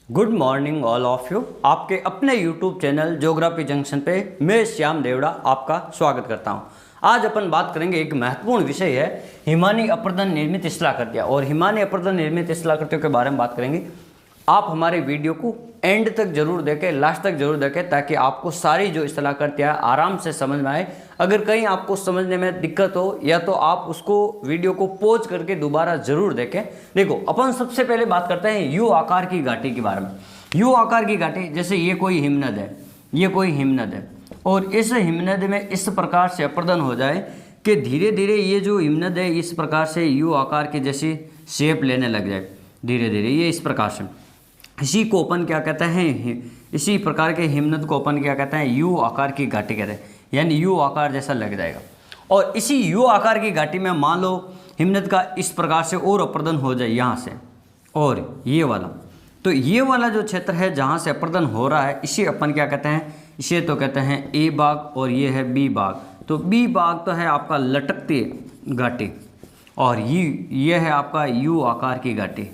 Good morning all of you. आपके अपने YouTube channel geography junction पे मैं श्याम देवड़ा आपका स्वागत करता हूं। आज अपन बात करेंगे, एक महत्वपूर्ण विषय है हिमानी अपर्दन निर्मित स्थलाकृतियां, और हिमानी अपर्दन निर्मित स्थलाकृतियों के बारे में बात करेंगे। आप हमारे वीडियो को एंड तक जरूर देखें, लास्ट तक जरूर देखें, ताकि आपको सारी जो स्थलाकृतियां आराम से समझ में आए। अगर कहीं आपको समझने में दिक्कत हो या तो आप उसको वीडियो को पॉज करके दोबारा जरूर देखें। देखो, अपन सबसे पहले बात करते हैं यू आकार की घाटी के बारे में। यू आकार की घाटी, जैसे ये कोई हिमनद है, ये कोई हिमनद है, और इस हिमनद में इस प्रकार से अपर्दन हो जाए कि धीरे धीरे ये जो हिमनद है इस प्रकार से यू आकार की जैसी शेप लेने लग जाए। धीरे धीरे ये इस प्रकार से, इसी को अपन क्या कहते हैं, इसी प्रकार के हिमनद को अपन क्या कहते हैं, यू आकार की घाटी कहते हैं, यानी यू आकार जैसा लग जाएगा। और इसी यू आकार की घाटी में मान लो हिमनद का इस प्रकार से और अपर्दन हो जाए यहाँ से, और ये वाला, तो ये वाला जो क्षेत्र है जहाँ से अपर्दन हो रहा है, इसे अपन क्या कहते हैं, इसे तो कहते हैं ए भाग, और ये है बी भाग। तो बी भाग तो है आपका लटकती घाटी, और ये है आपका यू आकार की घाटी।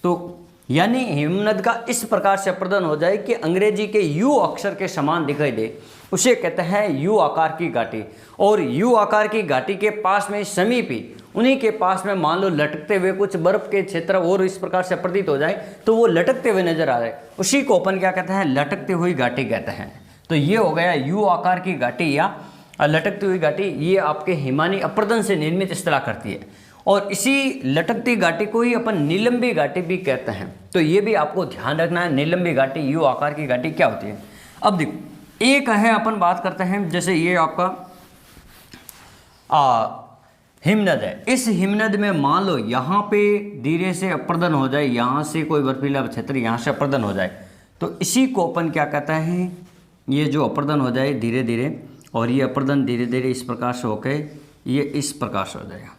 तो यानी हिमनद का इस प्रकार से अपर्दन हो जाए कि अंग्रेजी के यू अक्षर के समान दिखाई दे, उसे कहते हैं यू आकार की घाटी। और यू आकार की घाटी के पास में समीप ही, उन्हीं के पास में मान लो लटकते हुए कुछ बर्फ के क्षेत्र और इस प्रकार से प्रतीत हो जाए, तो वो लटकते हुए नजर आ रहे, उसी को अपन क्या कहते हैं, लटकती हुई घाटी कहते हैं। तो ये हो गया यू आकार की घाटी या लटकती हुई घाटी। ये आपके हिमानी अपर्दन से निर्मित स्थलाकृति है, और इसी लटकती घाटी को ही अपन निलंबी घाटी भी कहते हैं। तो ये भी आपको ध्यान रखना है, निलंबी घाटी, यू आकार की घाटी क्या होती है। अब देखो, एक है अपन बात करते हैं, जैसे ये आपका हिमनद है। इस हिमनद में मान लो यहाँ पे धीरे से अपर्दन हो जाए, यहाँ से कोई बर्फीला क्षेत्र यहाँ से अपर्दन हो जाए, तो इसी को अपन क्या कहते हैं, ये जो अपर्दन हो जाए धीरे धीरे, और ये अपर्दन धीरे धीरे इस प्रकार से होके ये इस प्रकार से हो जाएगा,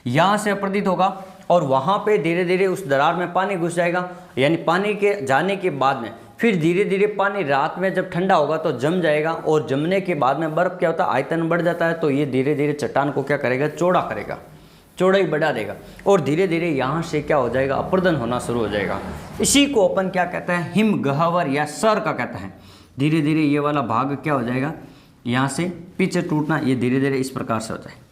यहाँ से अपर्दित होगा, और वहाँ पे धीरे धीरे उस दरार में पानी घुस जाएगा। यानी पानी के जाने के बाद में फिर धीरे धीरे पानी रात में जब ठंडा होगा तो जम जाएगा, और जमने के बाद में बर्फ़ क्या होता है, आयतन बढ़ जाता है, तो ये धीरे धीरे चट्टान को क्या करेगा, चौड़ा करेगा, चौड़ाई बढ़ा देगा, और धीरे धीरे यहाँ से क्या हो जाएगा, अपर्दन होना शुरू हो जाएगा। इसी को अपन क्या कहते हैं, हिम गह्वर या सर का कहते हैं। धीरे धीरे ये वाला भाग क्या हो जाएगा, यहाँ से पीछे टूटना, ये धीरे धीरे इस प्रकार से हो जाए।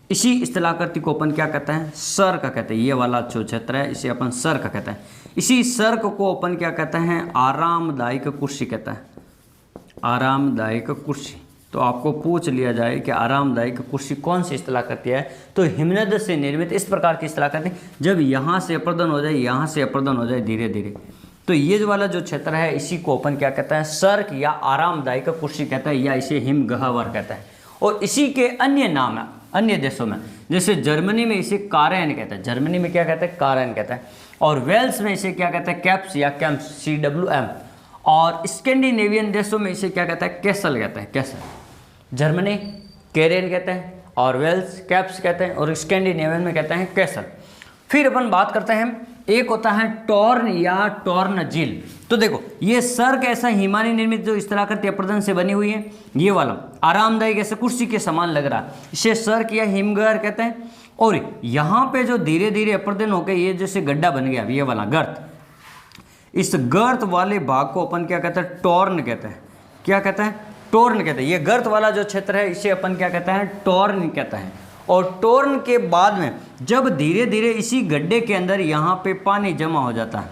इसी स्थलाकृति को अपन क्या कहते हैं, सर का कहते हैं। ये वाला जो क्षेत्र है इसे अपन सर का कहते हैं। इसी सर्क को अपन क्या कहते हैं, आरामदायक कुर्सी कहता है, आरामदायक कुर्सी। तो आपको पूछ लिया जाए कि आरामदायक कुर्सी कौन सी स्थलाकृति है, तो हिमनद से निर्मित इस प्रकार की स्थलाकृति, जब यहाँ से अपर्दन हो जाए, यहाँ से अपर्दन हो जाए धीरे धीरे, तो ये वाला जो क्षेत्र है इसी को अपन क्या कहते हैं, सर्क या आरामदायक कुर्सी कहते हैं, या इसे हिम गह्वर कहते हैं। और इसी के अन्य नाम है अन्य देशों में, जैसे जर्मनी में इसे कारेन कहते हैं, जर्मनी में क्या कहते हैं, कारेन कहते हैं, और वेल्स में इसे क्या कहते हैं, कैप्स या कैम्प्स, CWM, और स्कैंडिनेवियन देशों में इसे क्या कहते हैं, कैसल कहते हैं, कैसल। जर्मनी कैरेन कहते हैं, और वेल्स कैप्स कहते हैं, और स्कैंडिनेवियन में कहते हैं कैसल। फिर अपन बात करते हैं, एक होता है टॉर्न या टॉर्न झील। तो देखो, ये सर्क ऐसा हिमानी निर्मित जो स्थलाकृति अपर्दन से बनी हुई है, ये वाला आरामदायक ऐसे कुर्सी के समान लग रहा है, इसे सर्क या हिमगह्वर कहते हैं। और यहाँ पे जो धीरे धीरे अपर्दन होकर ये जैसे गड्ढा बन गया, ये वाला गर्त, इस गर्त वाले भाग को अपन क्या कहते हैं, टॉर्न कहते हैं। क्या कहते हैं, टॉर्न कहते हैं। ये गर्त वाला जो क्षेत्र है इसे अपन क्या कहते हैं, टॉर्न कहते हैं। और टॉर्न के बाद में जब धीरे धीरे इसी गड्ढे के अंदर यहाँ पे पानी जमा हो जाता है,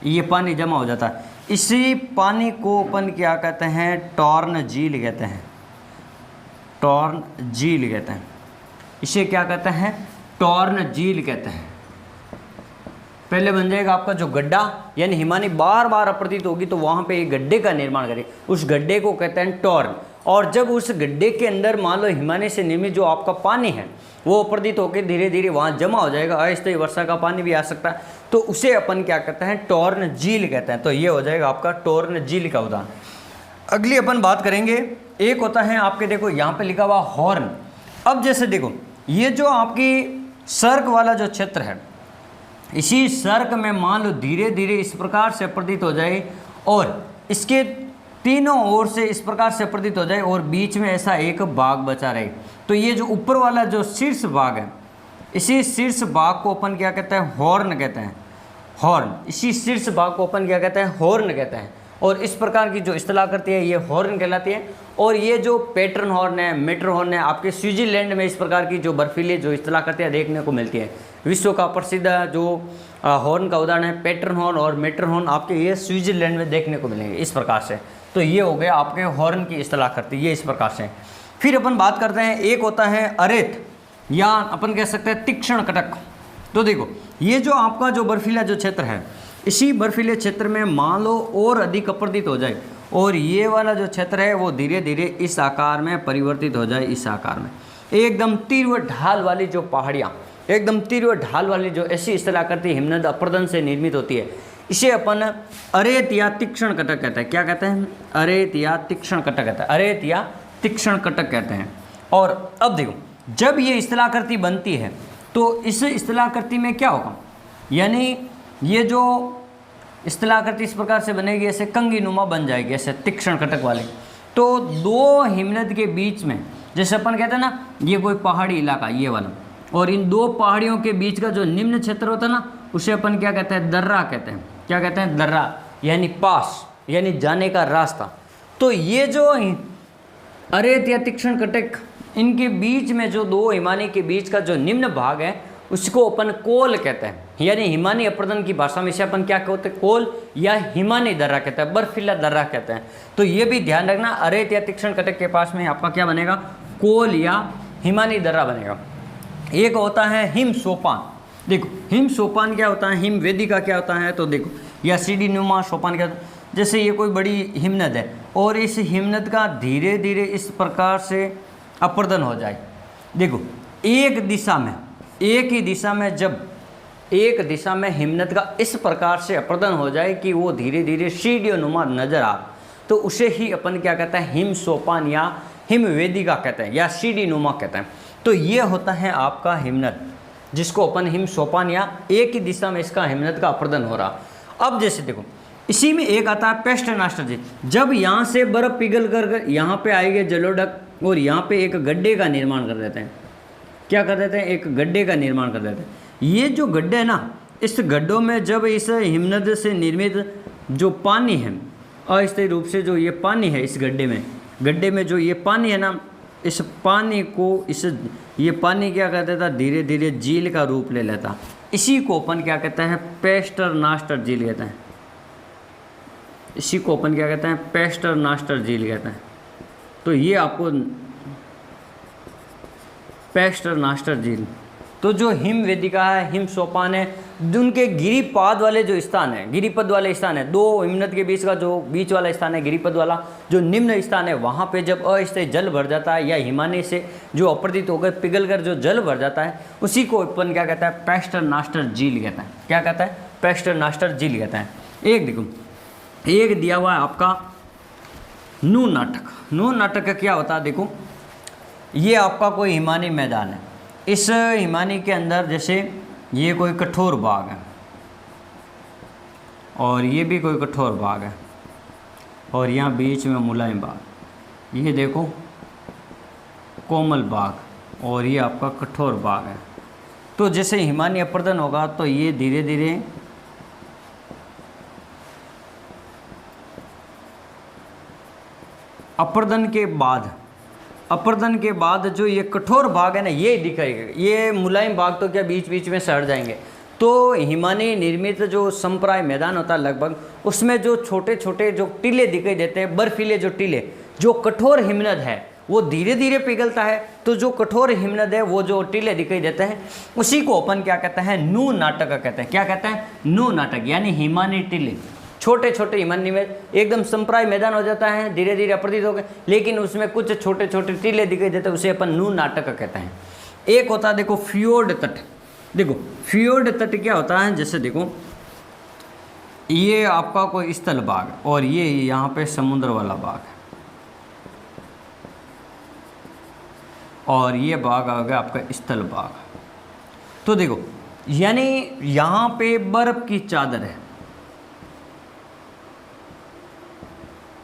ये पानी जमा हो जाता है, इसी पानी को अपन क्या कहते हैं, टॉर्न झील कहते हैं, टॉर्न झील कहते हैं। इसे क्या कहते हैं, टॉर्न झील कहते हैं। पहले बन जाएगा आपका जो गड्ढा, यानी हिमानी बार बार अपर्दित होगी तो वहाँ पे एक गड्ढे का निर्माण करे, उस गड्ढे को कहते हैं टॉर्न। और जब उस गड्ढे के अंदर मान लो हिमानी से निर्मित जो आपका पानी है वो अपर्दित होकर धीरे धीरे वहाँ जमा हो जाएगा, अस्थायी वर्षा का पानी भी आ सकता है, तो उसे अपन क्या कहते हैं, टॉर्न झील कहते हैं। तो ये हो जाएगा आपका टॉर्न झील का उदाहरण। अगली अपन बात करेंगे, एक होता है आपके, देखो यहाँ पे लिखा हुआ हॉर्न। अब जैसे देखो, ये जो आपकी सर्क वाला जो क्षेत्र है, इसी सर्क में मान लो धीरे धीरे इस प्रकार से अपर्दित हो जाए, और इसके तीनों ओर से इस प्रकार से अपर्दित हो जाए, और बीच में ऐसा एक भाग बचा रहे, तो ये जो ऊपर वाला जो शीर्ष भाग है, इसी शीर्ष भाग को अपन क्या कहते हैं, हॉर्न कहते हैं। हॉर्न, इसी शीर्ष भाग को अपन क्या कहते हैं, हॉर्न कहते हैं। और इस प्रकार की जो स्थलाकृति है ये हॉर्न कहलाती है। और ये जो पैटर्न हॉर्न है, मेटर हॉर्न है, आपके स्विट्जरलैंड में इस प्रकार की जो बर्फीली जो स्थलाकृतियाँ देखने को मिलती है। विश्व का प्रसिद्ध जो हॉर्न का उदाहरण है पैटर्न हॉर्न और मेटर हॉर्न, आपके ये स्विट्जरलैंड में देखने को मिलेंगे इस प्रकार से। तो ये हो गया आपके हॉर्न की स्थलाकृति, ये इस प्रकार से। फिर अपन बात करते हैं, एक होता है अरेत या अपन कह सकते हैं तीक्ष्ण कटक। तो देखो ये जो आपका जो बर्फीला जो क्षेत्र है, इसी बर्फीले क्षेत्र में मान लो और अधिक अपरदित हो जाए और ये वाला जो क्षेत्र है वो धीरे धीरे इस आकार में परिवर्तित हो जाए, इस आकार में। एकदम तीव्र ढाल वाली जो पहाड़ियाँ, एकदम तीव्र ढाल वाली जो ऐसी स्थलाकृति हिमनद अपर्दन से निर्मित होती है, इसे अपन अरेत या तीक्ष्ण कटक कहते हैं। क्या कहते हैं? अरेत या तीक्ष्ण कटक कहते हैं, अरेत या तीक्ष्ण कटक कहते हैं। और अब देखो जब ये स्थलाकृति बनती है तो इस स्थलाकृति में क्या होगा, यानी ये जो स्थलाकृति इस प्रकार से बनेगी, ऐसे कंगी नुमा बन जाएगी, ऐसे तीक्ष्ण कटक वाली। तो दो हिमनद के बीच में, जैसे अपन कहते हैं ना ये कोई पहाड़ी इलाका ये वाला, और इन दो पहाड़ियों के बीच का जो निम्न क्षेत्र होता है ना, उसे अपन क्या कहते हैं, दर्रा कहते हैं। क्या कहते हैं? दर्रा, यानी पास, यानी जाने का रास्ता। तो ये जो अरेत या तीक्ष्ण कटक, इनके बीच में जो दो हिमानी के बीच का जो निम्न भाग है उसको अपन कोल कहते हैं, यानी हिमानी अपर्दन की भाषा में इसे अपन क्या कहते हैं, कोल या हिमानी दर्रा कहते हैं, बर्फीला दर्रा कहते हैं। तो ये भी ध्यान रखना, अरेत या तीक्ष्ण कटक के पास में आपका क्या बनेगा, कोल या हिमानी दर्रा बनेगा। एक होता है हिम सोपान। देखो हिम सोपान क्या होता है, हिम वेदिका क्या होता है, तो देखो या सीढ़ी नुमा सोपान क्या होता है। जैसे ये कोई बड़ी हिमनद है और इस हिमनद का धीरे धीरे इस प्रकार से अपर्दन हो जाए। देखो एक दिशा में, एक ही दिशा में, जब एक दिशा में हिमनद का इस प्रकार से अपर्दन हो जाए कि वो धीरे धीरे सीढ़ियों नुमा नजर आ, तो उसे ही अपन क्या कहते हैं, हिम सोपान या हिम वेदिका कहते हैं या सीढ़ी नुमा कहते हैं। तो ये होता है आपका हिमनद, जिसको अपन हिम सोपान या एक ही दिशा में इसका हिमनद का अपर्दन हो रहा। अब जैसे देखो इसी में एक आता है पेस्ट नास्टर जी। जब यहाँ से बर्फ पिघल कर यहाँ पे आएंगे जलोढ़क और यहाँ पे एक गड्ढे का निर्माण कर देते हैं। क्या कर देते हैं, एक गड्ढे का निर्माण कर देते हैं। ये जो गड्ढे है ना, इस गड्ढों में जब इस हिमनद से निर्मित जो पानी है, अस्थायी रूप से जो ये पानी है इस गड्ढे में जो ये पानी है ना, इस पानी को ये पानी क्या कहता था, धीरे धीरे झील का रूप ले लेता। इसी को अपन क्या कहते हैं, पेस्टर नास्टर झील कहते हैं। इसी को अपन क्या कहते हैं, पेस्टर नास्टर झील कहते हैं। तो ये आपको पेस्टर नास्टर झील, तो जो हिम वेदिका है, हिम सोपान है, उनके गिरिपाद वाले जो स्थान है, गिरिपद वाले स्थान है, दो हिमनद के बीच का जो बीच वाला स्थान है, गिरिपद वाला जो निम्न स्थान है, वहाँ पे जब अस्थायी जल भर जाता है या हिमानी से जो अपरदित होकर पिघल कर जो जल भर जाता है, उसी को अपन क्या कहता है, पेस्टर नास्टर झील कहता है। क्या कहता है, पेस्टर नास्टर झील कहता है। एक देखो, एक दिया हुआ है आपका नू नाटक। नू नाटक का क्या होता है, देखो ये आपका कोई हिमानी मैदान है। इस हिमानी के अंदर जैसे ये कोई कठोर बाग है और ये भी कोई कठोर बाग है और यहाँ बीच में मुलायम बाग, ये देखो कोमल बाग और ये आपका कठोर बाग है। तो जैसे हिमानी अपर्दन होगा तो ये धीरे धीरे अपर्दन के बाद जो ये कठोर भाग है ना, ये दिखाएगा। ये मुलायम भाग तो क्या बीच बीच में सड़ जाएंगे। तो हिमानी निर्मित जो संप्राय मैदान होता है लगभग, उसमें जो छोटे छोटे जो टीले दिखाई देते हैं, बर्फीले जो टीले, जो कठोर हिमनद है वो धीरे धीरे पिघलता है। तो जो कठोर हिमनद है वो जो टीले दिखाई देते हैं, उसी को अपन क्या कहते हैं, नू नाटक कहते हैं। क्या कहते हैं, नू नाटक, यानी हिमानी टीले। छोटे छोटे हिमानी में एकदम संप्राय मैदान हो जाता है, धीरे धीरे अपरदित हो गए, लेकिन उसमें कुछ छोटे छोटे टीले दिखाई देते हैं, उसे अपन नू नाटक कहते हैं। एक होता है देखो फ्योर्ड तट। देखो फ्योर्ड तट क्या होता है, जैसे देखो ये आपका कोई स्थल भाग और ये यहाँ पे समुद्र वाला भाग है और ये भाग आ गया आपका स्थल भाग। तो देखो यानी यहाँ पे बर्फ की चादर है,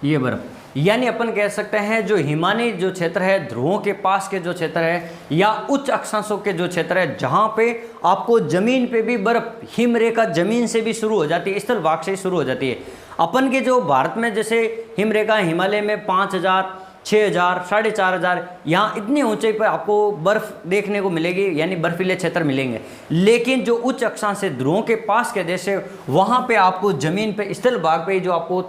ये बर्फ, यानी अपन कह सकते हैं जो हिमानी जो क्षेत्र है, ध्रुवों के पास के जो क्षेत्र है या उच्च अक्षांशों के जो क्षेत्र है, जहाँ पे आपको जमीन पे भी बर्फ, हिम रेखा जमीन से भी शुरू हो जाती है, स्थल भाग से शुरू हो जाती है। अपन के जो भारत में जैसे हिम रेखा हिमालय में 5000, 6000, 4500 यहाँ इतनी ऊंचाई पर आपको बर्फ देखने को मिलेगी, यानी बर्फीले क्षेत्र मिलेंगे। लेकिन जो उच्च अक्षांश से ध्रुवों के पास के देश है, वहाँ पे आपको जमीन पे स्थल भाग पे जो आपको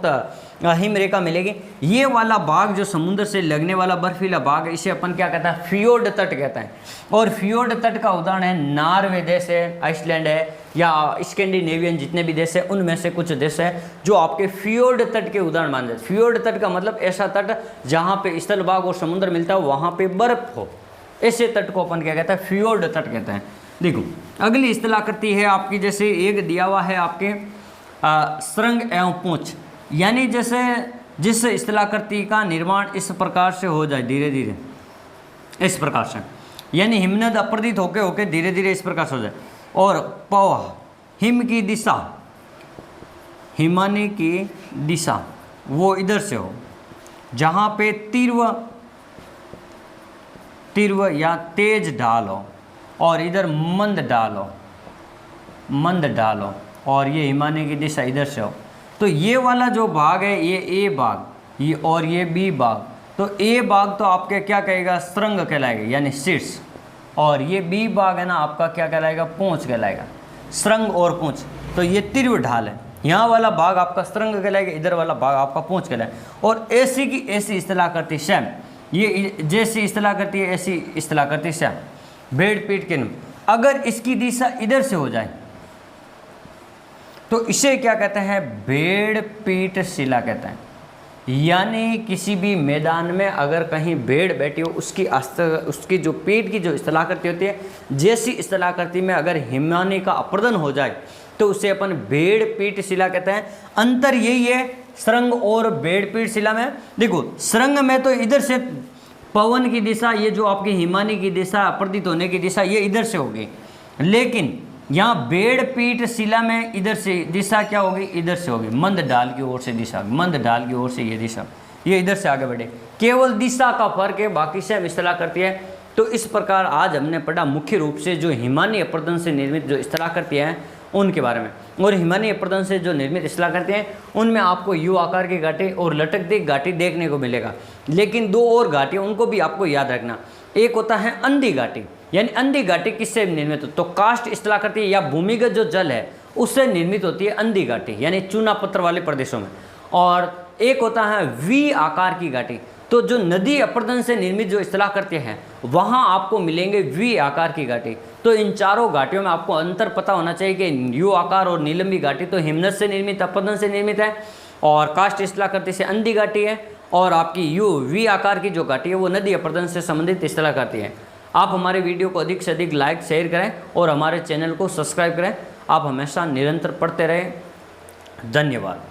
हिम रेखा मिलेगी। ये वाला भाग जो समुद्र से लगने वाला बर्फीला भाग है, इसे अपन क्या कहते हैं, फियोर्ड तट कहते हैं। और फियोर्ड तट का उदाहरण है नॉर्वे देश है, आइसलैंड है, या स्कैंडिनेवियन जितने भी देश है उनमें से कुछ देश है जो आपके फियोर्ड तट के उदाहरण मान जाते। फियोर्ड तट का मतलब ऐसा तट जहाँ पे स्थल भाग और समुद्र मिलता है, वहाँ पे बर्फ हो, ऐसे तट को अपन क्या कहते हैं, फियोर्ड तट कहते हैं। देखो अगली स्थलाकृति है आपकी, जैसे एक दिया हुआ है आपके सुरंग एवं पूंछ, यानी जैसे जिस स्थलाकृति का निर्माण इस प्रकार से हो जाए धीरे धीरे, इस प्रकार से, यानी हिमनद अप्रदित होके होके धीरे धीरे इस प्रकार से हो जाए। और प्रवाह, हिम की दिशा, हिमानी की दिशा वो इधर से हो, जहाँ पे तीव्र या तेज ढाल हो, और इधर मंद ढाल हो, और ये हिमानी की दिशा इधर से हो। तो ये वाला जो भाग है, ये ए भाग, ये और ये बी भाग, तो ए भाग तो आपके क्या कहेगा, सुरंग कहलाएगा यानी शीर्ष, और ये बी भाग है ना आपका क्या कहलाएगा, पूंछ कहलाएगा। सुरंग और पूंछ, तो ये तीव्र ढाल है, यहाँ वाला भाग आपका सुरंग कहलाएगा, इधर वाला भाग आपका पूंछ कहलाएगा। और ऐसी की ऐसी स्थलाकृति सेम, ये जैसी स्थलाकृति है ऐसी स्थलाकृति सेम। भेड़ पीठ के निम्न, अगर इसकी दिशा इधर से हो जाए तो इसे क्या कहते हैं, भेड़ पीठ शिला कहते हैं। यानी किसी भी मैदान में अगर कहीं भेड़ बैठी हो, उसकी जो पीठ की जो स्थलाकृति होती है, जैसी स्थलाकृति में अगर हिमानी का अपर्दन हो जाए तो उसे अपन भेड़ पीठ शिला कहते हैं। अंतर यही है सुरंग और भेड़ पीठ शिला में। देखो सुरंग में तो इधर से पवन की दिशा, ये जो आपकी हिमानी की दिशा, अपर्दित होने की दिशा, ये इधर से होगी। लेकिन यहाँ भेड़ पीठ शिला में इधर से दिशा क्या होगी, इधर से होगी, मंद ढाल की ओर से दिशा, मंद ढाल की ओर से ये दिशा, ये इधर से आगे बढ़े, केवल दिशा का फर्क है, बाकी से हम स्थलाकृति है। तो इस प्रकार आज हमने पढ़ा मुख्य रूप से जो हिमानी अपर्दन से निर्मित जो स्थलाकृति हैं उनके बारे में। और हिमानी अपर्दन से जो निर्मित स्थलाकृति हैं उनमें आपको यू आकार की घाटी और लटकती घाटी देखने को मिलेगा। लेकिन दो और घाटी उनको भी आपको याद रखना, एक होता है अंधी घाटी, यानी अंधी घाटी किससे निर्मित हो, तो कास्ट स्थलाकृति या भूमिगत जो जल है उससे निर्मित होती है अंधी घाटी, यानी चूना पत्थर वाले प्रदेशों में। और एक होता है वी आकार की घाटी, तो जो नदी अपर्दन से निर्मित जो स्थलाकृति है वहाँ आपको मिलेंगे वी आकार की घाटी। तो इन चारों घाटियों में आपको अंतर पता होना चाहिए कि यू आकार और नीलंबी घाटी तो हिमनद से निर्मित, अपर्दन से निर्मित है, और कास्ट स्थलाकृति से अंधी घाटी है, और आपकी यू वी आकार की जो घाटी है वो नदी अपर्दन से संबंधित स्थलाकृति है। आप हमारे वीडियो को अधिक से अधिक लाइक शेयर करें और हमारे चैनल को सब्सक्राइब करें। आप हमेशा निरंतर पढ़ते रहें। धन्यवाद।